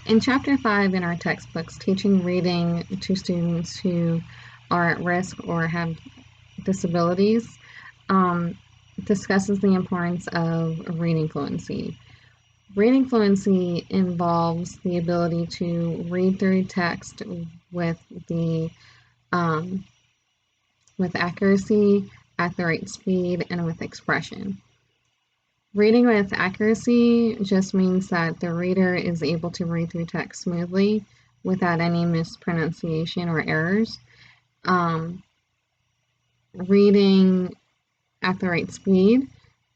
In Chapter 5 in our textbooks, teaching reading to students who are at risk or have disabilities discusses the importance of reading fluency. Reading fluency involves the ability to read through text with accuracy, at the right speed, and with expression. Reading with accuracy just means that the reader is able to read through text smoothly without any mispronunciation or errors. Reading at the right speed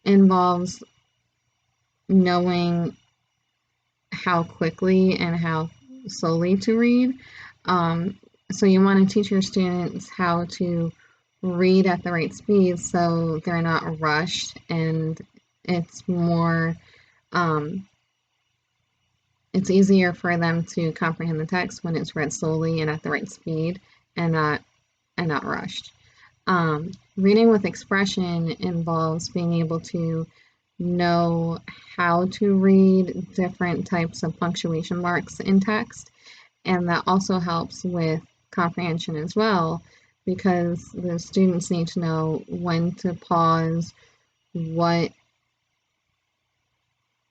involves knowing how quickly and how slowly to read. So you want to teach your students how to read at the right speed so they're not rushed, and it's more it's easier for them to comprehend the text when it's read slowly and at the right speed and not rushed. Reading with expression involves being able to know how to read different types of punctuation marks in text, and that also helps with comprehension as well, because the students need to know when to pause, what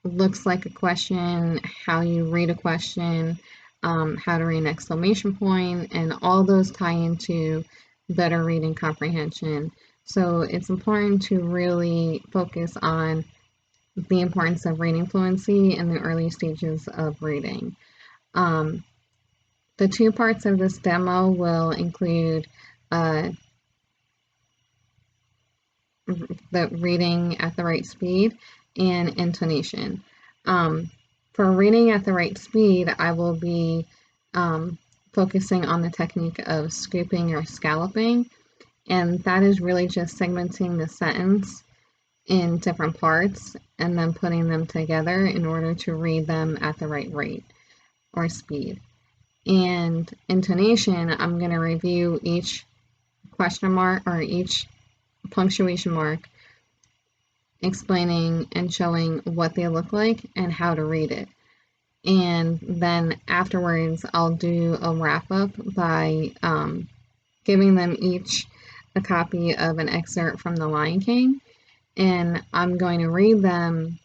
looks like a question, how you read a question, how to read an exclamation point, and all those tie into better reading comprehension. So it's important to really focus on the importance of reading fluency in the early stages of reading. The two parts of this demo will include the reading at the right speed and intonation. For reading at the right speed, I will be focusing on the technique of scooping or scalloping, and that is really just segmenting the sentence in different parts and then putting them together in order to read them at the right rate or speed. And intonation, I'm going to review each question mark or each punctuation mark, explaining and showing what they look like and how to read it. And then afterwards, I'll do a wrap up by giving them each a copy of an excerpt from The Lion King, and I'm going to read them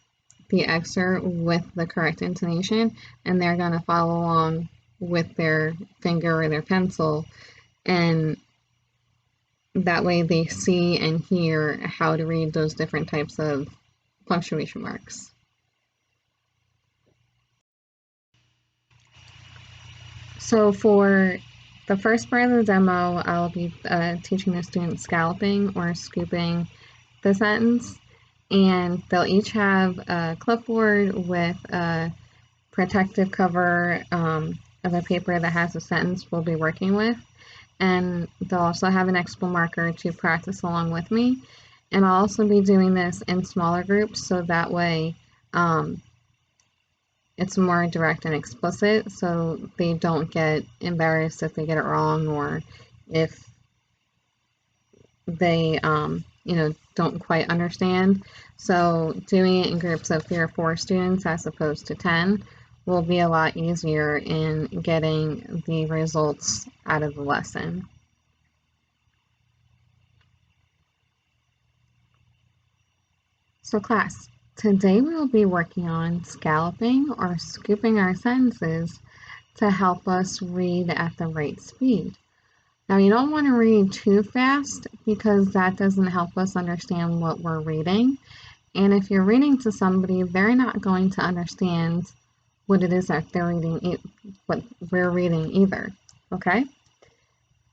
the excerpt with the correct intonation, and they're going to follow along with their finger or their pencil, and that way they see and hear how to read those different types of punctuation marks. So for the first part of the demo, I'll be teaching the students scalloping or scooping the sentence, and they'll each have a clipboard with a protective cover of a paper that has the sentence we'll be working with, and they'll also have an expo marker to practice along with me. And I'll also be doing this in smaller groups, so that way it's more direct and explicit, so they don't get embarrassed if they get it wrong, or if they don't quite understand. So doing it in groups of 3 or 4 students as opposed to 10 will be a lot easier in getting the results out of the lesson. So class, today we will be working on scalloping or scooping our sentences to help us read at the right speed. Now, you don't want to read too fast because that doesn't help us understand what we're reading. And if you're reading to somebody, they're not going to understand what it is that they're reading, what we're reading either. Okay?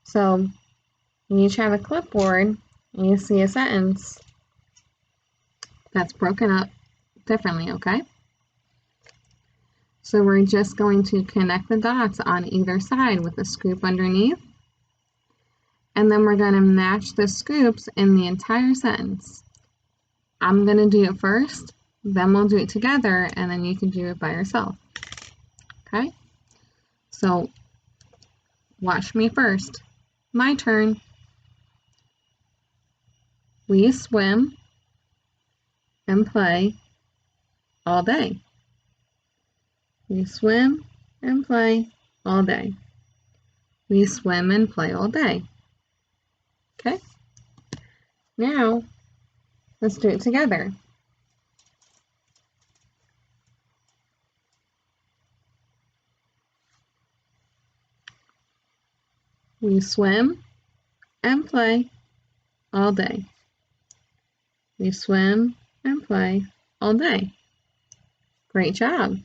So you each have a clipboard and you see a sentence that's broken up differently, okay? So we're just going to connect the dots on either side with a scoop underneath. And then we're going to match the scoops in the entire sentence. I'm going to do it first, then we'll do it together, and then you can do it by yourself. Okay? So watch me first. My turn. We swim and play all day. We swim and play all day. We swim and play all day. Okay? Now, let's do it together. We swim and play all day. We swim and play all day. Great job.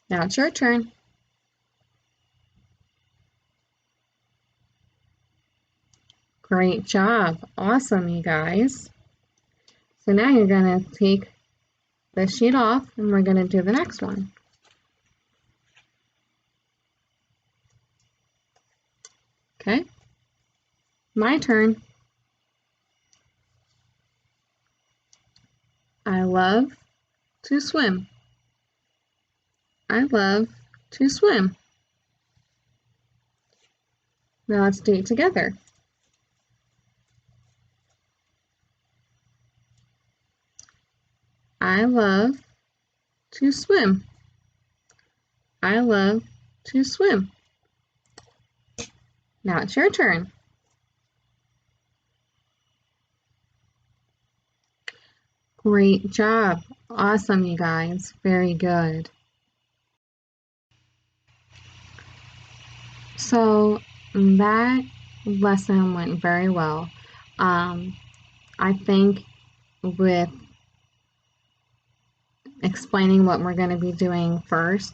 Now it's your turn. Great job. Awesome, you guys. So now you're going to take this sheet off and we're going to do the next one. Okay? My turn. I love to swim. I love to swim. Now let's do it together. I love to swim. I love to swim. Now it's your turn. Great job. Awesome, you guys. Very good. So that lesson went very well. I think with explaining what we're going to be doing first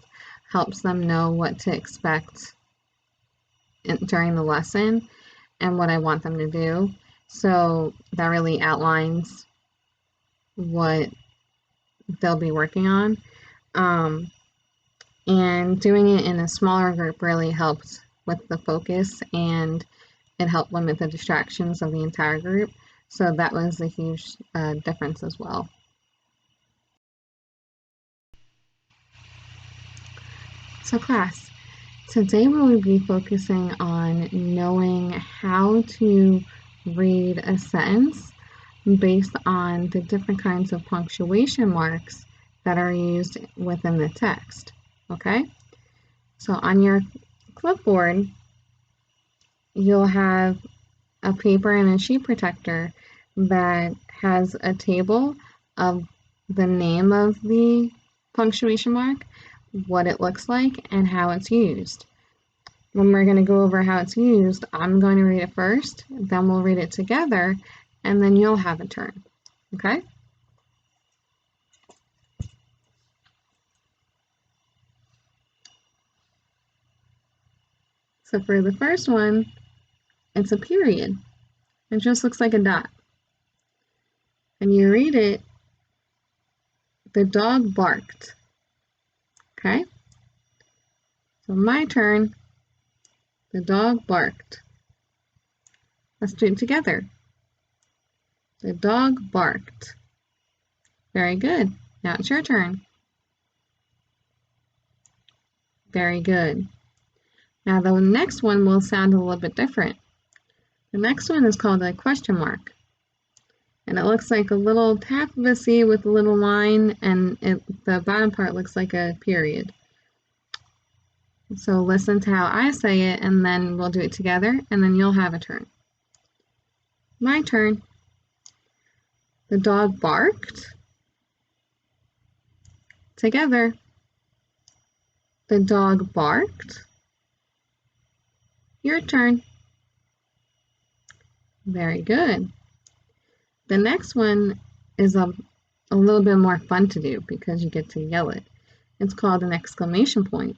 helps them know what to expect during the lesson and what I want them to do. So that really outlines what they'll be working on. And doing it in a smaller group really helped with the focus, and it helped limit the distractions of the entire group. So that was a huge difference as well. So class, today we will be focusing on knowing how to read a sentence based on the different kinds of punctuation marks that are used within the text. Okay? So on your clipboard, you'll have a paper and a sheet protector that has a table of the name of the punctuation mark, what it looks like, and how it's used. When we're going to go over how it's used, I'm going to read it first, then we'll read it together, and then you'll have a turn. Okay? So for the first one, it's a period. It just looks like a dot. And you read it, the dog barked. Okay? So my turn, the dog barked. Let's do it together. The dog barked. Very good. Now it's your turn. Very good. Now the next one will sound a little bit different. The next one is called a question mark. And it looks like a little half of a C with a little line, and the bottom part looks like a period. So listen to how I say it, and then we'll do it together, and then you'll have a turn. My turn. The dog barked. Together. The dog barked. Your turn. Very good. The next one is a little bit more fun to do because you get to yell it. It's called an exclamation point.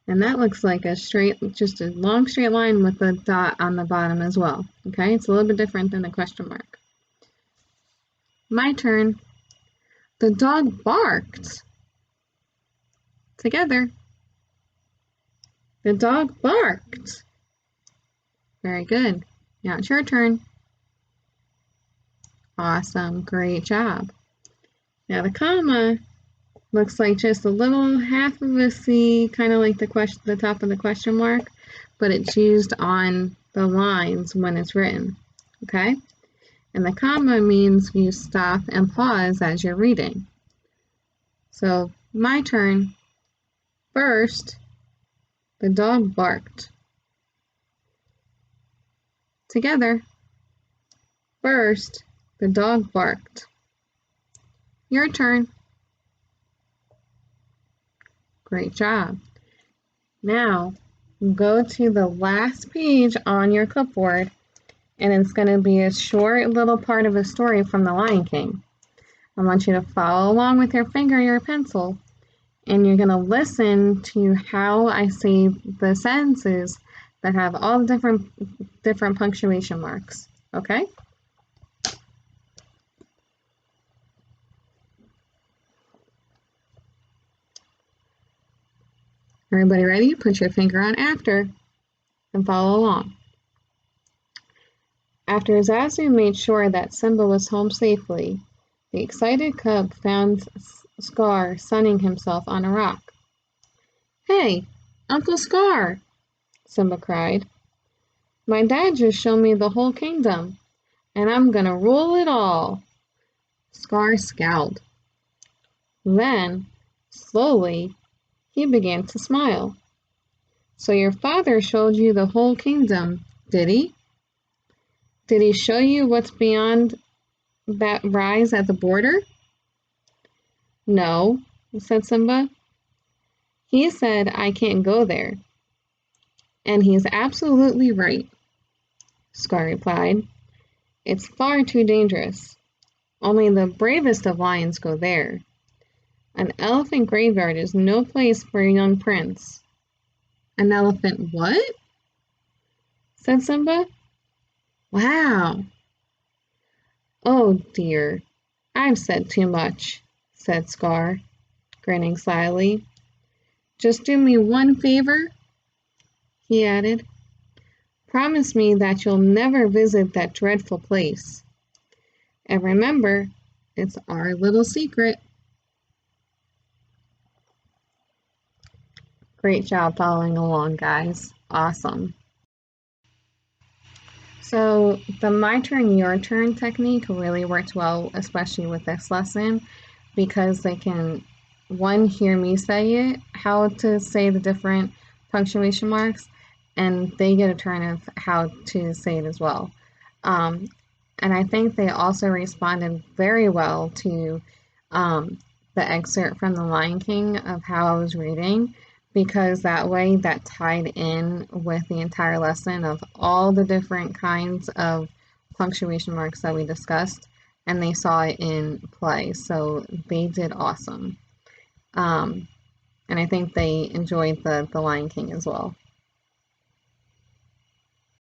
And that looks like just a long straight line with a dot on the bottom as well. Okay, it's a little bit different than a question mark. My turn. The dog barked. Together. The dog barked. Very good. Now it's your turn. Awesome, great job. Now the comma looks like just a little half of a C, kind of like the top of the question mark, but it's used on the lines when it's written, okay? And the comma means you stop and pause as you're reading. So My turn. First, the dog barked. Together. First, the dog barked. Your turn. Great job. Now, go to the last page on your clipboard, and it's going to be a short little part of a story from The Lion King. I want you to follow along with your finger or your pencil, and you're going to listen to how I say the sentences that have all the different punctuation marks. Okay? Everybody ready? Put your finger on after and follow along. After Zazu made sure that Simba was home safely, the excited cub found Scar sunning himself on a rock. "Hey, Uncle Scar!" Simba cried. "My dad just showed me the whole kingdom, and I'm gonna rule it all." Scar scowled. Then, slowly, he began to smile. "So your father showed you the whole kingdom, did he? Did he show you what's beyond that rise at the border?" "No," said Simba. "He said I can't go there." "And he's absolutely right," Scar replied. "It's far too dangerous. Only the bravest of lions go there. An elephant graveyard is no place for a young prince." "An elephant what?" said Simba. "Wow." "Oh dear, I've said too much," said Scar, grinning slyly. "Just do me one favor," he added. "Promise me that you'll never visit that dreadful place. And remember, it's our little secret." Great job following along, guys. Awesome. So the my turn, your turn technique really worked well, especially with this lesson, because they can, one, hear me say it, how to say the different punctuation marks, and they get a turn of how to say it as well. And I think they also responded very well to the excerpt from The Lion King of how I was reading, because that way that tied in with the entire lesson of all the different kinds of punctuation marks that we discussed, and they saw it in play. So they did awesome. And I think they enjoyed the Lion King as well.